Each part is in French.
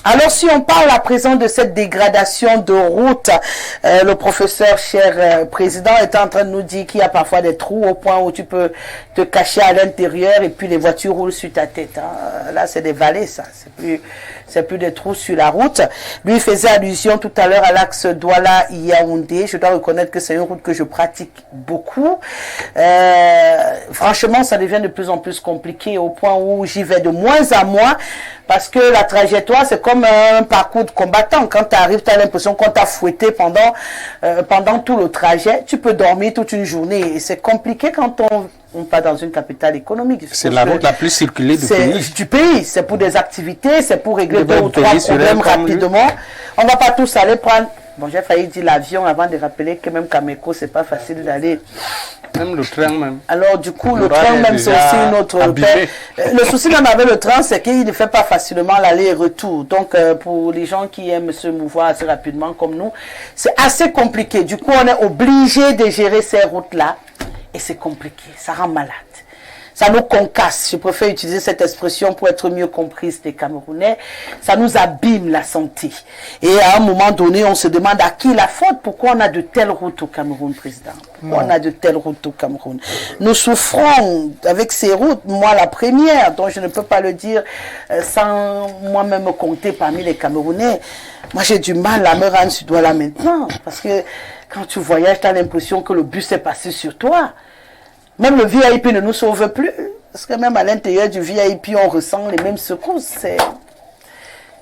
Alors, si on parle à présent de cette dégradation de route, le professeur, cher président, est en train de nous dire qu'il y a parfois des trous au point où tu peux te cacher à l'intérieur et puis les voitures roulent sur ta tête. Hein. Là, c'est des vallées, ça. C'est plus des trous sur la route. Lui faisait allusion tout à l'heure à l'axe Douala-Yaoundé. Je dois reconnaître que c'est une route que je pratique beaucoup. Franchement, ça devient de plus en plus compliqué au point où j'y vais de moins en moins parce que la trajectoire, c'est comme un parcours de combattant. Quand tu arrives, tu as l'impression qu'on t'a fouetté pendant tout le trajet. Tu peux dormir toute une journée et c'est compliqué quand on part dans une capitale économique. C'est la route la plus circulée du pays. C'est pour des activités, c'est pour régler 2 ou 3 problèmes rapidement. On ne va pas tous aller prendre... Bon, j'ai failli dire l'avion avant de rappeler que même Cameco, c'est pas facile d'aller. Même le train même. Alors du coup, le train même, c'est aussi une autre... Le souci même avec le train, c'est qu'il ne fait pas facilement l'aller-retour. Donc, pour les gens qui aiment se mouvoir assez rapidement comme nous, c'est assez compliqué. Du coup, on est obligé de gérer ces routes-là. Et c'est compliqué, ça rend malade. Ça nous concasse, je préfère utiliser cette expression pour être mieux comprise des Camerounais. Ça nous abîme la santé. Et à un moment donné, on se demande à qui la faute. Pourquoi on a de telles routes au Cameroun, président? Pourquoi on a de telles routes au Cameroun? Nous souffrons avec ces routes. Moi, la première, dont je ne peux pas le dire sans moi-même me compter parmi les Camerounais. Moi, j'ai du mal à me rendre sur Douala maintenant. Parce que quand tu voyages, tu as l'impression que le bus est passé sur toi. Même le VIP ne nous sauve plus. Parce que même à l'intérieur du VIP, on ressent les mêmes secousses.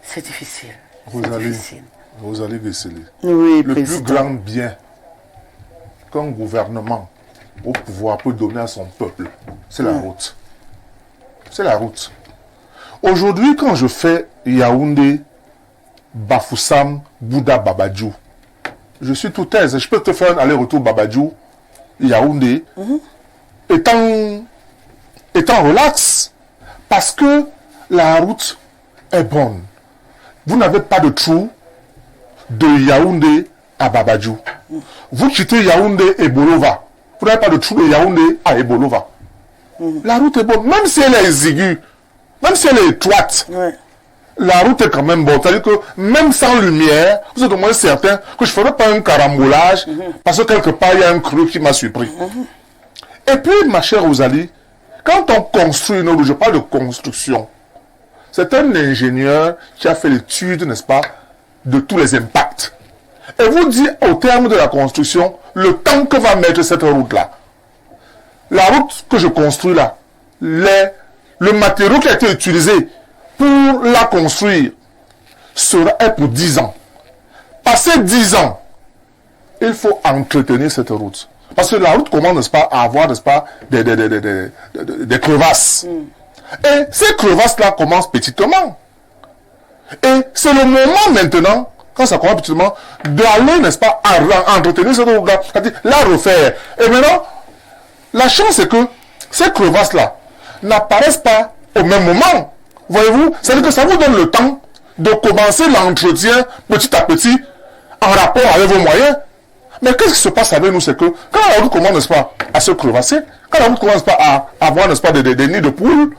C'est difficile. Vous allez déceler. Oui, le président. plus grand bien qu'un gouvernement au pouvoir peut donner à son peuple, c'est la route. C'est la route. Aujourd'hui, quand je fais Yaoundé, Bafoussam, Bouddha, Babadjou, je suis tout aise. Je peux te faire un aller-retour Babadjou, Yaoundé, étant relax, parce que la route est bonne. Vous n'avez pas de trou de Yaoundé à Babadjou. Vous quittez Yaoundé et Bolova. Vous n'avez pas de trou de Yaoundé à Ebolova. La route est bonne, même si elle est exiguë, même si elle est étroite. La route est quand même bonne. C'est-à-dire que même sans lumière, vous êtes au moins certain que je ne ferai pas un carambolage parce que quelque part, il y a un creux qui m'a surpris. Et puis, ma chère Rosalie, quand on construit une route, je parle de construction, c'est un ingénieur qui a fait l'étude, n'est-ce pas, de tous les impacts. Et vous dit au terme de la construction, le temps que va mettre cette route-là. La route que je construis là, le matériau qui a été utilisé pour la construire est pour 10 ans. Passé 10 ans, il faut entretenir cette route. Parce que la route commence, n'est-ce pas, à avoir, n'est-ce pas, des crevasses. Et ces crevasses-là commencent petitement. Et c'est le moment maintenant, quand ça commence petitement, d'aller, n'est-ce pas, à entretenir cette route-là, c'est-à-dire la refaire. Et maintenant, la chance c'est que ces crevasses-là n'apparaissent pas au même moment. Voyez-vous, c'est-à-dire que ça vous donne le temps de commencer l'entretien petit à petit en rapport avec vos moyens. Mais qu'est-ce qui se passe avec nous, c'est que quand la route commence, n'est-ce pas, à se crevasser, quand la route commence pas à avoir, n'est-ce pas, des nids de poules,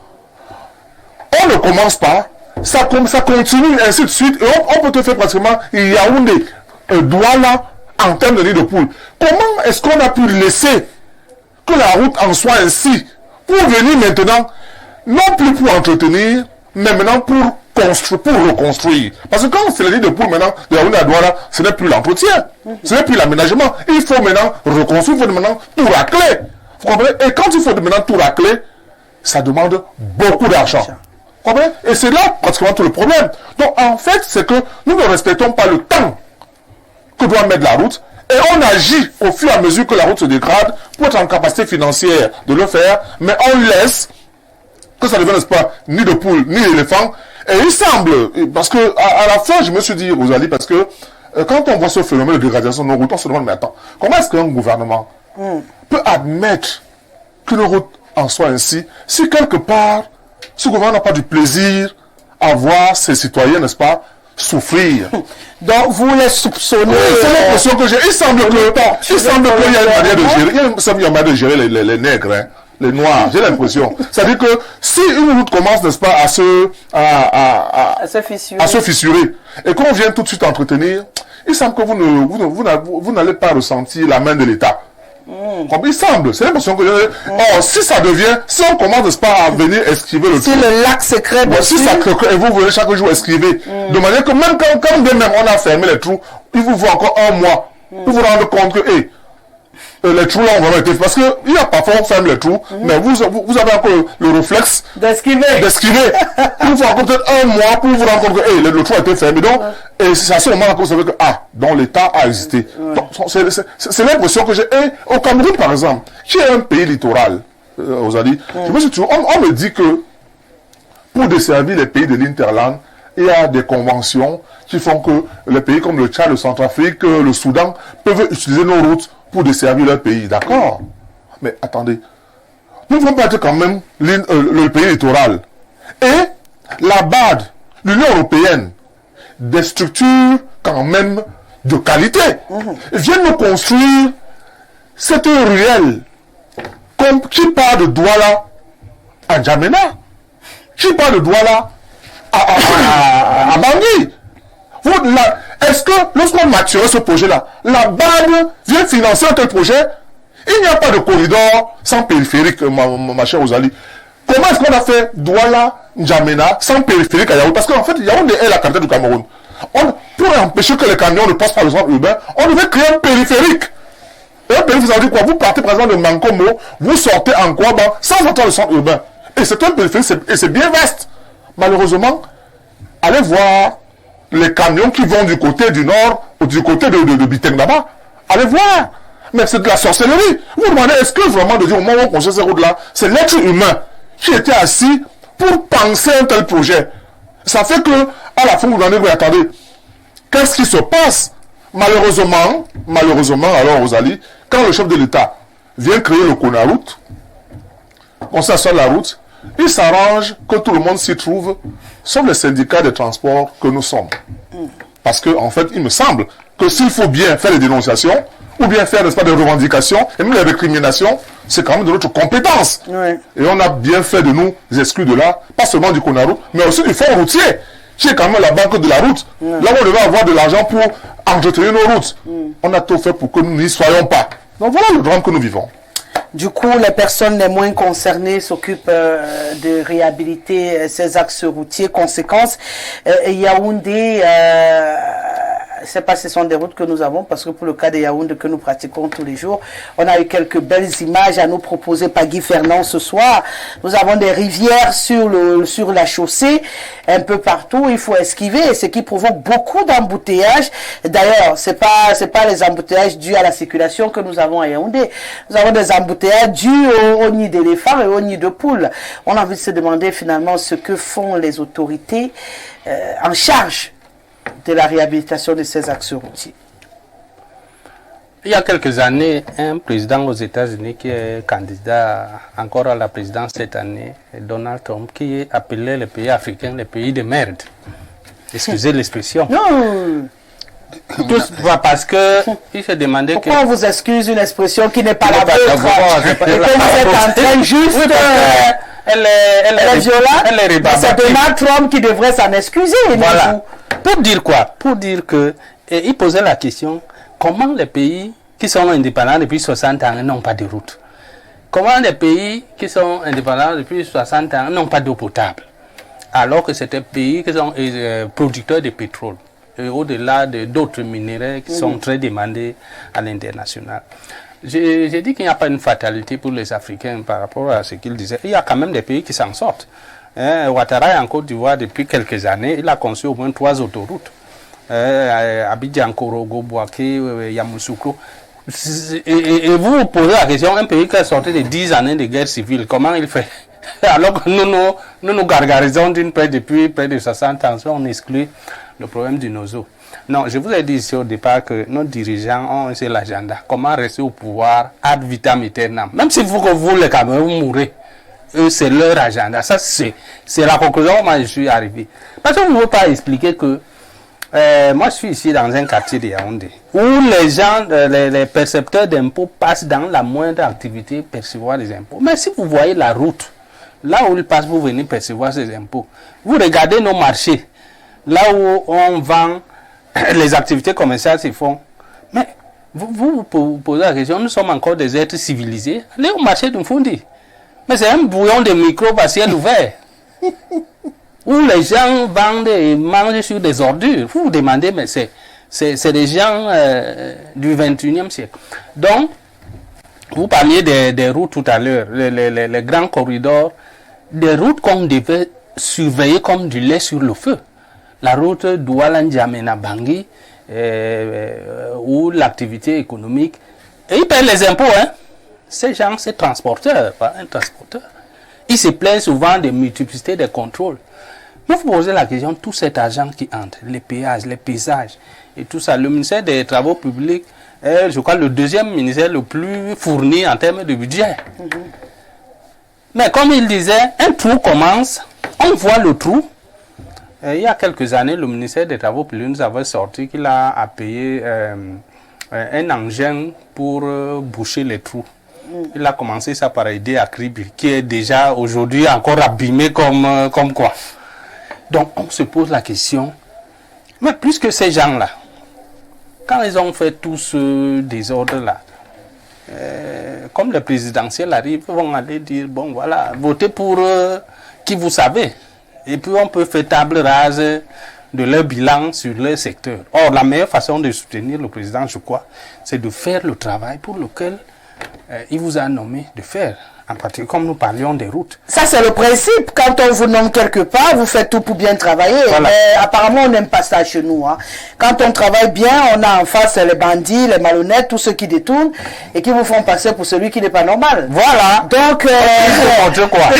on ne commence pas, ça continue, ainsi de suite, et on peut te faire pratiquement Yaoundé, Douala, en termes de nids de poules. Comment est-ce qu'on a pu laisser que la route en soit ainsi, pour venir maintenant, non plus pour entretenir, mais maintenant pour construire, pour reconstruire. Parce que quand c'est le nid de poule maintenant, de Yaoundé à Douala, ce n'est plus l'entretien, ce n'est plus l'aménagement. Il faut maintenant reconstruire, il faut maintenant tout racler. Vous comprenez? Et quand il faut maintenant tout racler, ça demande beaucoup d'argent. Vous comprenez? Et c'est là pratiquement tout le problème. Donc en fait, c'est que nous ne respectons pas le temps que doit mettre la route. Et on agit au fur et à mesure que la route se dégrade pour être en capacité financière de le faire, mais on laisse que ça ne devienne pas ni de poule ni d'éléphant. Et il semble, parce que à la fin je me suis dit, Rosalie, parce que quand on voit ce phénomène de dégradation de nos routes, on se demande, mais attends, comment est-ce qu'un gouvernement peut admettre qu'une route en soit ainsi, si quelque part ce gouvernement n'a pas du plaisir à voir ses citoyens, n'est-ce pas, souffrir. Donc vous les soupçonnez. C'est l'impression que j'ai. Il semble qu'il y a une manière de gérer. Il y a une manière de gérer les nègres. Hein. les Noirs, j'ai l'impression. C'est-à-dire que si une route commence, n'est-ce pas, à se fissurer, et qu'on vient tout de suite entretenir, il semble que vous n'allez pas ressentir la main de l'État. Comme il semble, c'est l'impression que si on commence, n'est-ce pas, à venir esquiver le si le lac se crée, si ça crée, et vous venez chaque jour esquiver, de manière que même quand même on a fermé les trous, il vous faut encore un mois pour vous rendre compte que les trous là ont vraiment été, parce que il y a parfois on ferme les trous, mais vous avez encore le réflexe d'esquiver. Il vous faut encore peut-être un mois pour vous rendre compte que le trou a été fermé. Donc, et c'est à ce moment-là que vous savez que donc l'État a existé. C'est l'impression que j'ai. Au Cameroun, par exemple, qui est un pays littoral, Rosalie, je me suis toujours, on me dit que pour desservir les pays de l'Interland, il y a des conventions qui font que les pays comme le Tchad, le Centrafrique, le Soudan peuvent utiliser nos routes pour desservir leur pays. D'accord. Mais attendez, nous ne pouvons pas être quand même le pays littoral. Et la BAD, l'Union européenne, des structures quand même de qualité, viennent nous construire cette ruelle qui part de Douala à N'Djamena, qui part de Douala à Bangui. Est-ce que lorsqu'on mature ce projet-là, la BAD vient financer un tel projet? Il n'y a pas de corridor sans périphérique, ma chère Rosalie. Comment est-ce qu'on a fait Douala, N'Djamena sans périphérique à Yaoundé? Parce qu'en fait, Yaoundé est la capitale du Cameroun. Pour empêcher que les camions ne passent par le centre urbain, on devait créer un périphérique. Et un périphérique, ça veut dire quoi? Vous partez par exemple de Mankomo, vous sortez en Kouaba sans entrer le centre urbain. Et c'est un périphérique, et c'est bien vaste. Malheureusement, allez voir les camions qui vont du côté du nord ou du côté de Biteng-Daba. Allez voir. Mais c'est de la sorcellerie. Vous vous demandez, est-ce que vraiment, au moment où on construit ces routes-là, c'est l'être humain qui était assis pour penser un tel projet? Ça fait que, à la fin, vous vous demandez, attendez, qu'est-ce qui se passe? Malheureusement, alors, Rosalie, quand le chef de l'État vient créer le Conaroute, on s'assoit la route, il s'arrange que tout le monde s'y trouve, sauf les syndicats de transport que nous sommes. Parce que, en fait, il me semble que s'il faut bien faire les dénonciations, ou bien faire, n'est-ce pas, des revendications, et même les récriminations, c'est quand même de notre compétence. Oui. Et on a bien fait de nous exclus de là, pas seulement du Conaroute, mais aussi du fonds routier, qui est quand même la banque de la route. Là où on devait avoir de l'argent pour entretenir nos routes. On a tout fait pour que nous n'y soyons pas. Donc voilà le drame que nous vivons. Du coup, les personnes les moins concernées s'occupent de réhabiliter ces axes routiers. Conséquence, Yaoundé, je ne sais pas si ce sont des routes que nous avons, parce que pour le cas de Yaoundé que nous pratiquons tous les jours, on a eu quelques belles images à nous proposer par Guy Fernand ce soir. Nous avons des rivières sur la chaussée, un peu partout, il faut esquiver, ce qui provoque beaucoup d'embouteillages. D'ailleurs, c'est pas les embouteillages dus à la circulation que nous avons à Yaoundé. Nous avons des embouteillages dus au nid d'éléphants et au nid de poules. On a envie de se demander finalement ce que font les autorités en charge de la réhabilitation de ces axes routiers. Il y a quelques années, un président aux États-Unis qui est candidat encore à la présidence cette année, Donald Trump, qui appelait les pays africains les pays de merde. Excusez l'expression. Non. Parce que il se demandait pourquoi on vous excuse une expression qui n'est pas la vôtre et que vous êtes en train juste elle est violente. C'est Donald Trump qui devrait s'en excuser. Voilà. Pour dire quoi? Pour dire que il posait la question, comment les pays qui sont indépendants depuis 60 ans n'ont pas de route? Comment les pays qui sont indépendants depuis 60 ans n'ont pas d'eau potable? Alors que c'est des pays qui sont producteurs de pétrole. Au-delà d'autres minéraux qui sont très demandés à l'international. J'ai dit qu'il n'y a pas une fatalité pour les Africains par rapport à ce qu'ils disaient. Il y a quand même des pays qui s'en sortent. Ouattara en Côte d'Ivoire, depuis quelques années, il a conçu au moins 3 autoroutes. Abidjan, Korogo, Bouaké, Yamoussoukro. Et vous vous posez la question, un pays qui a sorti de 10 années de guerre civile, comment il fait? Alors que nous gargarisons d'une paix depuis près de 60 ans, on exclut le problème du nozo. Non, je vous ai dit ici au départ que nos dirigeants ont un seul agenda. Comment rester au pouvoir ad vitam aeternam. Même si vous les Cameroun mourrez, eux c'est leur agenda. Ça c'est la conclusion où moi je suis arrivé. Parce qu'on ne veut pas expliquer que Moi, je suis ici dans un quartier de Yaoundé, où les gens, les percepteurs d'impôts passent dans la moindre activité percevoir des impôts. Mais si vous voyez la route, là où ils passent, vous venez percevoir ces impôts. Vous regardez nos marchés, là où on vend, les activités commerciales se font. Mais vous posez la question, nous sommes encore des êtres civilisés. Allez au marché de Mfundi. Mais c'est un bouillon de microbes à ciel ouvert. Où les gens vendent et mangent sur des ordures. Vous vous demandez, mais c'est des gens du 21e siècle. Donc, vous parliez des routes tout à l'heure, les grands corridors, des routes qu'on devait surveiller comme du lait sur le feu. La route Douala-N'Djamena-Bangui, où l'activité économique, et ils paient les impôts, hein. Ces gens, c'est transporteurs, pas un transporteur. Ils se plaignent souvent de multiplicité des contrôles. Mais vous posez la question, tout cet argent qui entre, les péages, les paysages et tout ça, le ministère des Travaux publics est, je crois, le deuxième ministère le plus fourni en termes de budget. Mais comme il disait, un trou commence, on voit le trou. Il y a quelques années, le ministère des Travaux publics nous avait sorti qu'il a payé un engin pour boucher les trous. Il a commencé ça par aider à Kribi, qui est déjà aujourd'hui encore abîmé comme quoi. Donc on se pose la question, mais plus que ces gens-là, quand ils ont fait tout ce désordre-là, comme le présidentiel arrive, ils vont aller dire, bon voilà, votez pour qui vous savez. Et puis on peut faire table rase de leur bilan sur leur secteur. Or, la meilleure façon de soutenir le président, je crois, c'est de faire le travail pour lequel il vous a nommé de faire. En particulier, comme nous parlions des routes. Ça, c'est le principe. Quand on vous nomme quelque part, vous faites tout pour bien travailler. Voilà. Mais apparemment, on n'aime pas ça chez nous. Hein. Quand on travaille bien, on a en face les bandits, les malhonnêtes, tous ceux qui détournent et qui vous font passer pour celui qui n'est pas normal. Voilà. Donc, contre quoi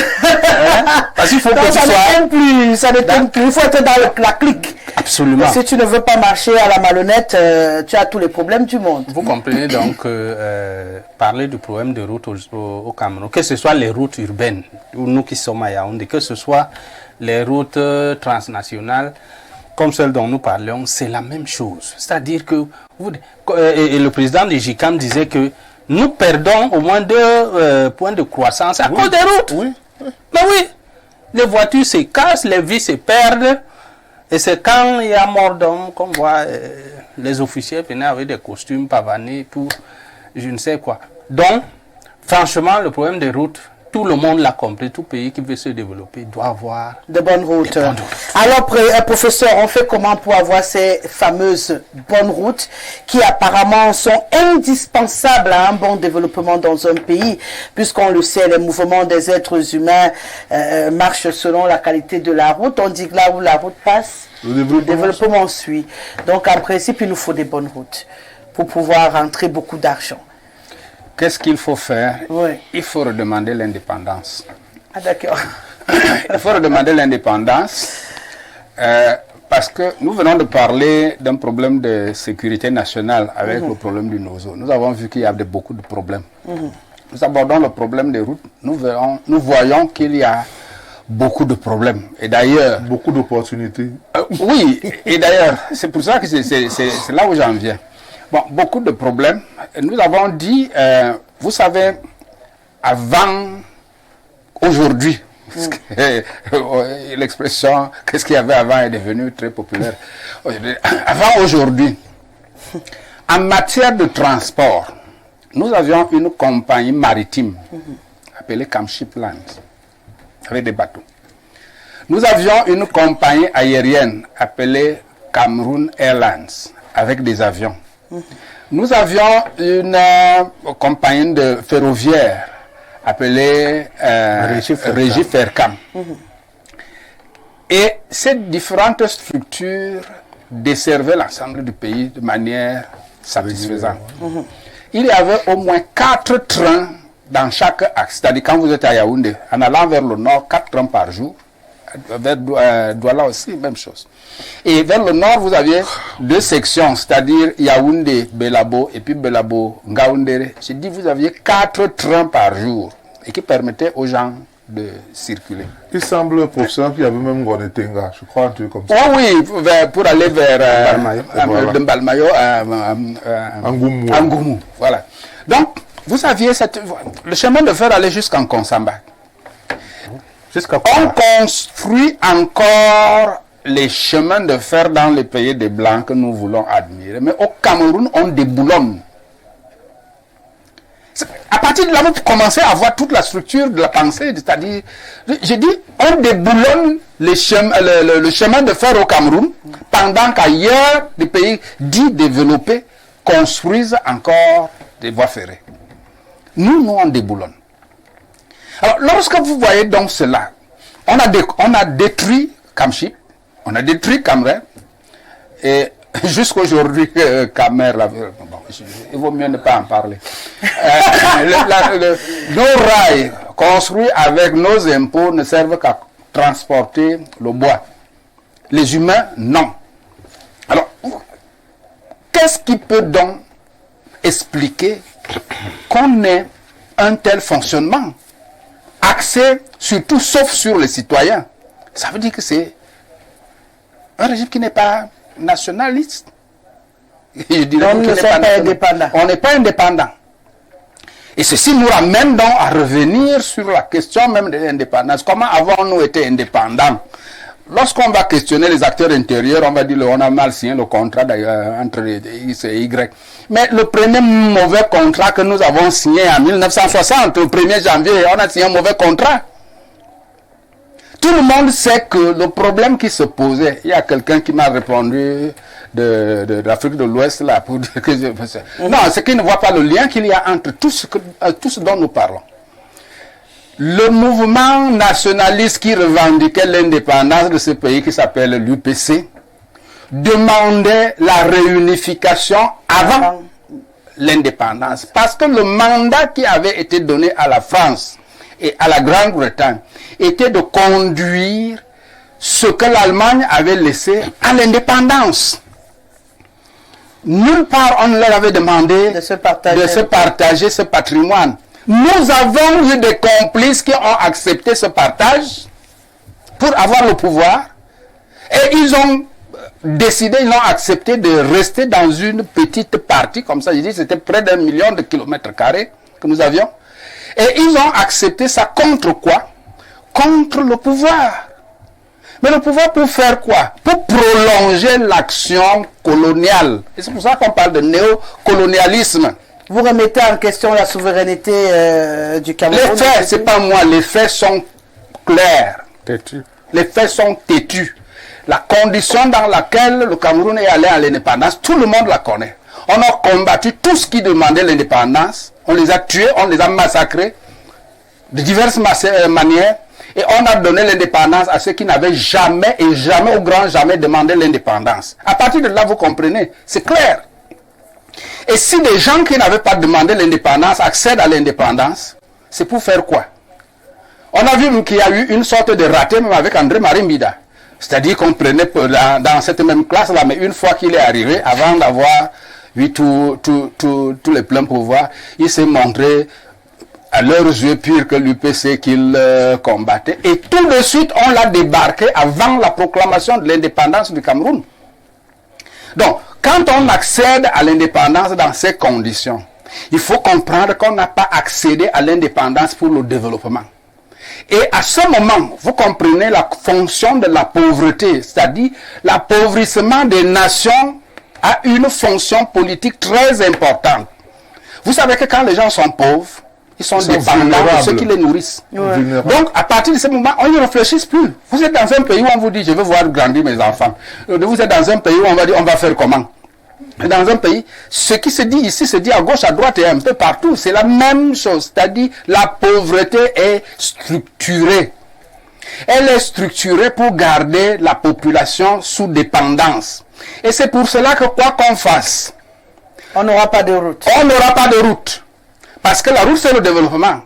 Parce qu'il faut que tu sois... Ça ne t'aime plus. Il faut être dans la clique. Absolument. Et si tu ne veux pas marcher à la malhonnête, tu as tous les problèmes du monde. Vous comprenez donc parler du problème de route au Cameroun, que ce soit les routes urbaines, nous qui sommes à Yaoundé, que ce soit les routes transnationales, comme celles dont nous parlions, c'est la même chose. C'est-à-dire que, et le président de JICAM disait que nous perdons au moins 2 points de croissance à cause des routes. Oui. Mais oui, les voitures se cassent, les vies se perdent. Et c'est quand il y a mort d'homme qu'on voit les officiers venir avec des costumes pavanés pour je ne sais quoi. Donc, franchement, le problème des routes, tout le monde l'a compris. Tout pays qui veut se développer doit avoir de bonnes routes. bonnes routes. Alors, professeur, on fait comment pour avoir ces fameuses bonnes routes qui apparemment sont indispensables à un bon développement dans un pays, puisqu'on le sait, les mouvements des êtres humains marchent selon la qualité de la route. On dit que là où la route passe, le développement suit. Donc, en principe, il nous faut des bonnes routes pour pouvoir rentrer beaucoup d'argent. Qu'est-ce qu'il faut faire? Oui. Il faut redemander l'indépendance. Ah, d'accord. Il faut redemander l'indépendance parce que nous venons de parler d'un problème de sécurité nationale avec le problème du Nozo. Nous avons vu qu'il y a beaucoup de problèmes. Nous abordons le problème des routes. Nous voyons qu'il y a beaucoup de problèmes. Et d'ailleurs... Beaucoup d'opportunités. Oui, et d'ailleurs, c'est pour ça que c'est là où j'en viens. Bon, beaucoup de problèmes. Nous avons dit, vous savez, avant, aujourd'hui, l'expression « qu'est-ce qu'il y avait avant » est devenue très populaire. Avant aujourd'hui, en matière de transport, nous avions une compagnie maritime appelée Camshipland, avec des bateaux. Nous avions une compagnie aérienne appelée Cameroon Airlines, avec des avions. Nous avions une compagnie de ferroviaire appelée Régie Fercam. Et ces différentes structures desservaient l'ensemble du pays de manière satisfaisante. Il y avait au moins 4 trains dans chaque axe. C'est-à-dire quand vous êtes à Yaoundé, en allant vers le nord, 4 trains par jour. Vers Douala aussi, même chose. Et vers le nord, vous aviez 2 sections, c'est-à-dire Yaoundé, Belabo, et puis Belabo, Ngaoundéré. J'ai dit, vous aviez 4 trains par jour, et qui permettaient aux gens de circuler. Il semble, professeur, qu'il y avait même Gonetenga, je crois, un truc comme ça. Oh oui, pour aller vers Mbalmayo, Angoumou. Voilà. Donc, vous aviez le chemin de fer allait jusqu'en Konsamba. On construit encore les chemins de fer dans les pays des Blancs que nous voulons admirer. Mais au Cameroun, on déboulonne. À partir de là, vous commencez à voir toute la structure de la pensée. C'est-à-dire, j'ai dit, on déboulonne le chemin de fer au Cameroun, pendant qu'ailleurs, des pays dits développés construisent encore des voies ferrées. Nous, on déboulonne. Alors, lorsque vous voyez donc cela, on a détruit Kamchip, on a détruit Camré, et jusqu'aujourd'hui, Camer, bon, il vaut mieux ne pas en parler. Nos rails construits avec nos impôts ne servent qu'à transporter le bois. Les humains, non. Alors, qu'est-ce qui peut donc expliquer qu'on ait un tel fonctionnement axé sur tout sauf sur les citoyens? Ça veut dire que c'est un régime qui n'est pas nationaliste. Je dirais on ne pas indépendant. On n'est pas indépendant. Et ceci nous ramène donc à revenir sur la question même de l'indépendance. Comment avons-nous été indépendants? Lorsqu'on va questionner les acteurs intérieurs, on va dire on a mal signé le contrat entre X et Y. Mais le premier mauvais contrat que nous avons signé en 1960, le 1er janvier, on a signé un mauvais contrat. Tout le monde sait que le problème qui se posait, il y a quelqu'un qui m'a répondu de l'Afrique de l'Ouest là pour dire que non, c'est qu'il ne voit pas le lien qu'il y a entre tout ce dont nous parlons. Le mouvement nationaliste qui revendiquait l'indépendance de ce pays qui s'appelle l'UPC demandait la réunification avant l'indépendance. Parce que le mandat qui avait été donné à la France et à la Grande-Bretagne était de conduire ce que l'Allemagne avait laissé à l'indépendance. Nulle part on ne leur avait demandé de se partager ce patrimoine. Nous avons eu des complices qui ont accepté ce partage pour avoir le pouvoir et ils ont décidé, ils ont accepté de rester dans une petite partie, comme ça, je dis, c'était près d'1 million de kilomètres carrés que nous avions. Et ils ont accepté ça contre quoi? Contre le pouvoir. Mais le pouvoir pour faire quoi? Pour prolonger l'action coloniale. Et c'est pour ça qu'on parle de néocolonialisme. Vous remettez en question la souveraineté du Cameroun? Les faits, c'est pas moi, les faits sont clairs. Têtus. Les faits sont têtus. La condition dans laquelle le Cameroun est allé à l'indépendance, tout le monde la connaît. On a combattu tout ce qui demandait l'indépendance. On les a tués, on les a massacrés de diverses manières. Et on a donné l'indépendance à ceux qui n'avaient jamais et jamais au grand jamais demandé l'indépendance. À partir de là, vous comprenez, c'est clair. Et si des gens qui n'avaient pas demandé l'indépendance accèdent à l'indépendance, c'est pour faire quoi? On a vu qu'il y a eu une sorte de raté même avec André-Marie Mbida. C'est-à-dire qu'on prenait dans cette même classe-là, mais une fois qu'il est arrivé, avant d'avoir eu tous les pleins pouvoirs, il s'est montré à leurs yeux pire que l'UPC qu'il combattait. Et tout de suite, on l'a débarqué avant la proclamation de l'indépendance du Cameroun. Donc, quand on accède à l'indépendance dans ces conditions, il faut comprendre qu'on n'a pas accédé à l'indépendance pour le développement. Et à ce moment, vous comprenez la fonction de la pauvreté, c'est-à-dire l'appauvrissement des nations a une fonction politique très importante. Vous savez que quand les gens sont pauvres, ils sont dépendants de ceux qui les nourrissent. Ouais. Donc, à partir de ce moment, on n'y réfléchit plus. Vous êtes dans un pays où on vous dit, je veux voir grandir mes enfants. Vous êtes dans un pays où on va dire, on va faire comment? Dans un pays, ce qui se dit ici se dit à gauche, à droite et un peu partout. C'est la même chose. C'est-à-dire, la pauvreté est structurée. Elle est structurée pour garder la population sous dépendance. Et c'est pour cela que quoi qu'on fasse, on n'aura pas de route. On n'aura pas de route. Parce que la route, c'est le développement.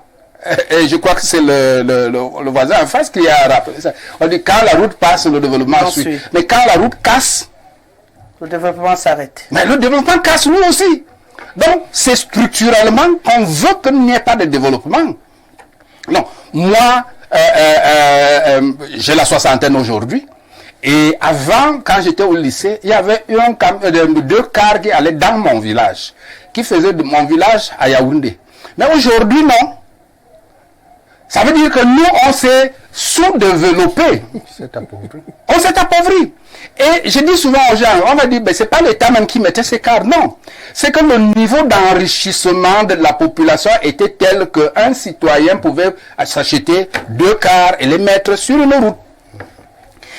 Et je crois que c'est le voisin en face qui a rappelé ça. On dit quand la route passe, le développement suit. Mais quand la route casse, le développement s'arrête. Mais le développement casse nous aussi. Donc, c'est structurellement qu'on veut qu'il n'y ait pas de développement. Non, moi, j'ai la soixantaine aujourd'hui. Et avant, quand j'étais au lycée, il y avait deux cars qui allaient dans mon village, qui faisaient de mon village à Yaoundé. Mais aujourd'hui, non. Ça veut dire que nous, on s'est sous-développé. On s'est appauvri. Et je dis souvent aux gens, on va dire, ben, c'est pas l'État même qui mettait ces cars. Non. C'est que le niveau d'enrichissement de la population était tel qu'un citoyen pouvait s'acheter 2 cars et les mettre sur une route.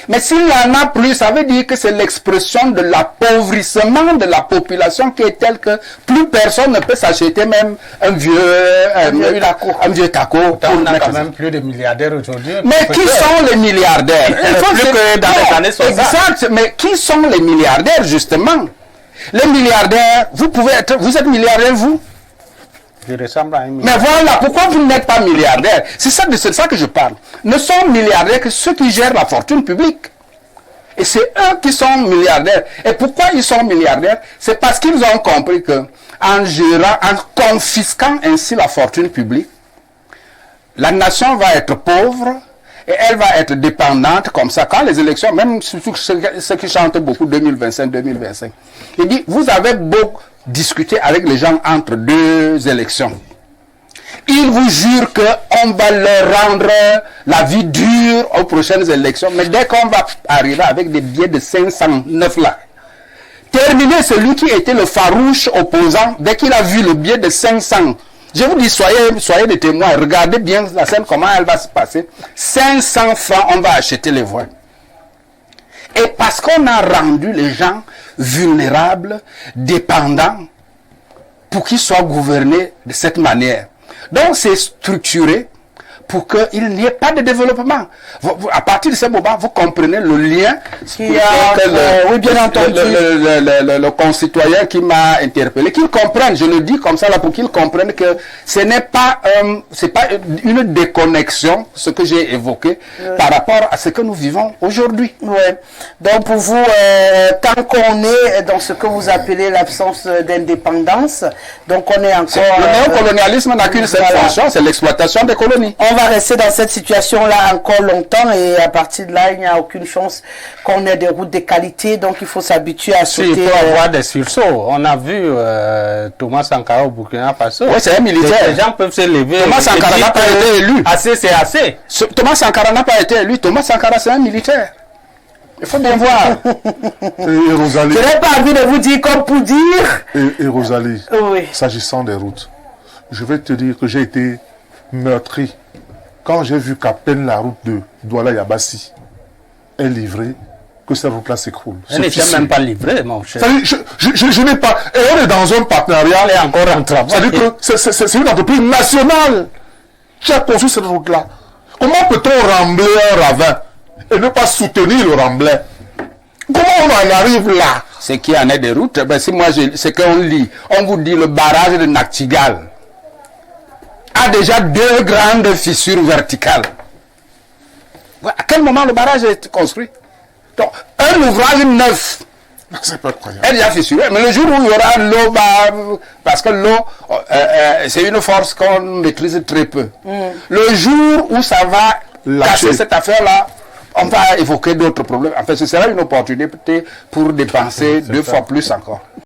Mais s'il n'y en a plus, ça veut dire que c'est l'expression de l'appauvrissement de la population qui est telle que plus personne ne peut s'acheter même un vieux taco. On a quand même plus de milliardaires aujourd'hui. Mais qui sont les milliardaires? Plus que dans les années 60. Exact, mais qui sont les milliardaires justement? Les milliardaires, vous êtes milliardaire vous? Je ressemble à un mais voilà, pourquoi vous n'êtes pas milliardaire? C'est de ça que je parle. Ne sont milliardaires que ceux qui gèrent la fortune publique. Et c'est eux qui sont milliardaires. Et pourquoi ils sont milliardaires? C'est parce qu'ils ont compris que en confisquant ainsi la fortune publique, la nation va être pauvre et elle va être dépendante comme ça. Quand les élections, même surtout ceux qui chantent beaucoup 2025, il dit, vous avez beau discuter avec les gens entre 2 élections. Ils vous jurent qu'on va leur rendre la vie dure aux prochaines élections. Mais dès qu'on va arriver avec des billets de 509 là, terminer celui qui était le farouche opposant, dès qu'il a vu le billet de 500, je vous dis, soyez des témoins, regardez bien la scène, comment elle va se passer. 500 francs, on va acheter les voix. Et parce qu'on a rendu les gens vulnérables, dépendants, pour qu'ils soient gouvernés de cette manière. Donc c'est structuré pour qu'il n'y ait pas de développement. À partir de ce moment, vous comprenez le lien qu'il y a, oui, bien entendu, le concitoyen qui m'a interpellé, qu'il comprenne, je le dis comme ça là, pour qu'il comprenne que ce n'est pas, c'est pas une déconnexion, ce que j'ai évoqué, par rapport à ce que nous vivons aujourd'hui. Ouais. Donc pour vous, tant qu'on est dans ce que vous appelez l'absence d'indépendance, donc on est encore... Le néocolonialisme n'a qu'une seule fonction, c'est l'exploitation des colonies. On va rester dans cette situation-là encore longtemps et à partir de là, il n'y a aucune chance qu'on ait des routes de qualité, donc il faut s'habituer à sauter. Il faut avoir des sursauts. On a vu Thomas Sankara au Burkina Faso. Oui, c'est un militaire. Les gens peuvent se lever. Thomas Sankara n'a pas été élu. Assez, c'est assez. Thomas Sankara n'a pas été élu. Thomas Sankara, c'est un militaire. Il faut bien voir. Et Rosalie. Je n'ai pas envie de vous dire comme pour dire. Et Rosalie, oui, s'agissant des routes, je vais te dire que j'ai été meurtri quand j'ai vu qu'à peine la route de Douala-Yabassi est livrée, que cette route-là s'écroule. Elle n'était même pas livrée, mon cher. Je n'ai pas... Et on est dans un partenariat... Elle est encore en travail. C'est-à-dire que c'est une entreprise nationale qui a construit cette route-là. Comment peut-on rembler un ravin et ne pas soutenir le remblai? Comment on en arrive là? Ce qui en est des routes, ben si moi c'est qu'on lit, on vous dit le barrage de Naktigal a déjà 2 grandes fissures verticales. À quel moment le barrage est construit? Donc, un ouvrage neuf c'est pas croyable. est déjà fissuré. Mais le jour où il y aura l'eau, parce que l'eau, c'est une force qu'on maîtrise très peu. Le jour où ça va casser cette affaire-là, on va évoquer d'autres problèmes. En fait, ce sera une opportunité pour dépenser 2 fois plus encore.